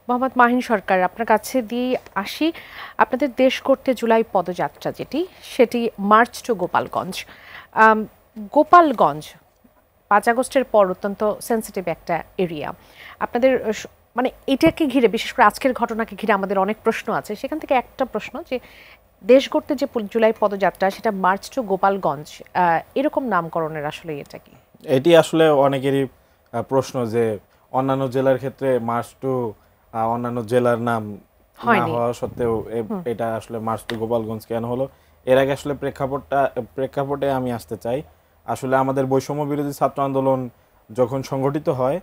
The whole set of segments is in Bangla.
মোহাম্মদ মাহিন সরকার, আপনার কাছে দিয়ে আসি। আপনাদের দেশ করতে জুলাই পদযাত্রা সেটি মার্চ টু গোপালগঞ্জ। আম, গোপালগঞ্জ 5 আগস্টের পর অত্যন্ত সেন্সিটিভ একটা এরিয়া। আপনাদের মানে এটাকে ঘিরে, বিশেষ করে আজকের ঘটনাকে ঘিরে আমাদের অনেক প্রশ্ন আছে। সেখান থেকে একটা প্রশ্ন যে দেশ করতে যে জুলাই পদযাত্রা, সেটা মার্চ টু গোপালগঞ্জ, এরকম নামকরণের আসলে এটা কি? এটি আসলে অনেকেরই প্রশ্ন যে অন্যান্য জেলার ক্ষেত্রে মার্চ টু অন্যান্য জেলার নাম না হয়নি। হওয়া সত্ত্বেও এটা আসলে মার্চ টু গোপালগঞ্জ কেন হলো। এর আগে আসলে প্রেক্ষাপটে আমি আসতে চাই। আসলে আমাদের বৈষম্য বিরোধী ছাত্র আন্দোলন যখন সংগঠিত হয়,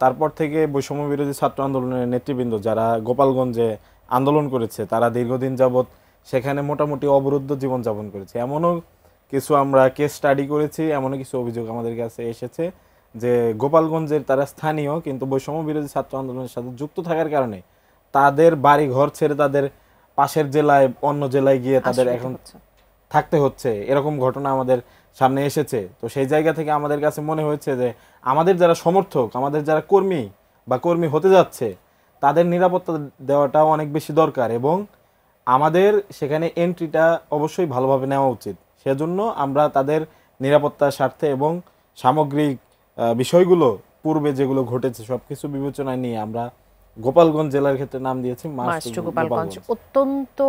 তারপর থেকে বৈষম্য বিরোধী ছাত্র আন্দোলনের নেতৃবৃন্দ যারা গোপালগঞ্জে আন্দোলন করেছে তারা দীর্ঘদিন যাবৎ সেখানে মোটামুটি অবরুদ্ধ জীবনযাপন করেছে। এমনও কিছু আমরা কেস স্টাডি করেছি, এমনও কিছু অভিযোগ আমাদের কাছে এসেছে যে গোপালগঞ্জের তারা স্থানীয়, কিন্তু বৈষম্য বিরোধী ছাত্র আন্দোলনের সাথে যুক্ত থাকার কারণে তাদের বাড়ি ঘর ছেড়ে তাদের পাশের জেলায়, অন্য জেলায় গিয়ে তাদের এখন থাকতে হচ্ছে, এরকম ঘটনা আমাদের সামনে এসেছে। তো সেই জায়গা থেকে আমাদের কাছে মনে হয়েছে যে আমাদের যারা সমর্থক, আমাদের যারা কর্মী বা কর্মী হতে যাচ্ছে, তাদের নিরাপত্তা দেওয়াটাও অনেক বেশি দরকার এবং আমাদের সেখানে এন্ট্রিটা অবশ্যই ভালোভাবে নেওয়া উচিত। সেজন্য আমরা তাদের নিরাপত্তার স্বার্থে এবং সামগ্রিক বিষয়গুলো পূর্বে যেগুলো ঘটেছে সবকিছু বিবেচনায় নিয়ে আমরা গোপালগঞ্জ জেলার ক্ষেত্রে নাম দিয়েছি মার্চ টু গোপালগঞ্জ। গোপালগঞ্জ। অত্যন্ত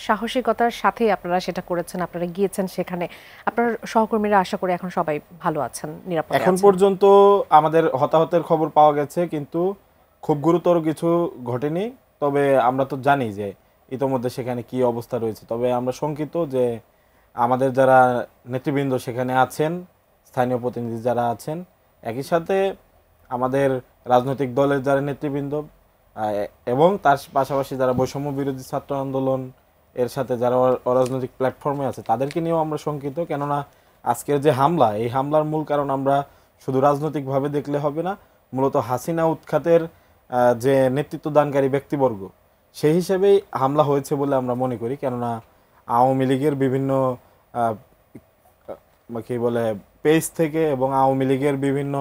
সাহসিকতার সাথে আপনারা সেটা করেছেন, আপনারা গিয়েছেন সেখানে। আপনার সহকর্মীরা আশা করি এখন সবাই ভালো আছেন, নিরাপদে এখন আছেন। পর্যন্ত আমাদের হতাহতের খবর পাওয়া গেছে, কিন্তু খুব গুরুতর কিছু ঘটেনি। তবে আমরা তো জানি যে ইতোমধ্যে সেখানে কি অবস্থা রয়েছে। তবে আমরা শঙ্কিত যে আমাদের যারা নেতৃবৃন্দ সেখানে আছেন, স্থানীয় প্রতিনিধি যারা আছেন, একই সাথে আমাদের রাজনৈতিক দলের যারা নেতৃবৃন্দ এবং তার পাশাপাশি যারা বৈষম্য বিরোধী ছাত্র আন্দোলন এর সাথে যারা অরাজনৈতিক প্ল্যাটফর্মে আছে তাদেরকে নিয়েও আমরা শঙ্কিত। কেননা আজকের যে হামলা, এই হামলার মূল কারণ আমরা শুধু রাজনৈতিকভাবে দেখলে হবে না, মূলত হাসিনা উৎখাতের যে নেতৃত্ব দানকারী ব্যক্তিবর্গ সেই হিসেবেই হামলা হয়েছে বলে আমরা মনে করি। কেননা আওয়ামী লীগের বিভিন্ন কি বলে পেজ থেকে এবং আওয়ামী লীগের বিভিন্ন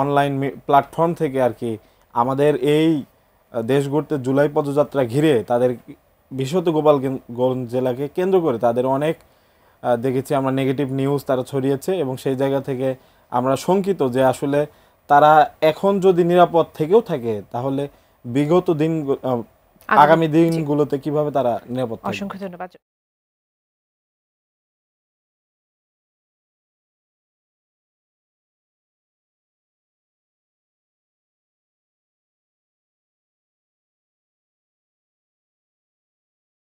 অনলাইন প্ল্যাটফর্ম থেকে আর কি আমাদের এই দেশ গড়তে জুলাই পদযাত্রা ঘিরে তাদের, বিশেষত গোপালগঞ্জ জেলাকে কেন্দ্র করে তাদের অনেক দেখেছি আমরা নেগেটিভ নিউজ তারা ছড়িয়েছে এবং সেই জায়গা থেকে আমরা শঙ্কিত যে আসলে তারা এখন যদি নিরাপদ থেকেও থাকে তাহলে বিগত দিন আগামী দিনগুলোতে কিভাবে তারা নিরাপদ থাকবে। অসংখ্য ধন্যবাদ।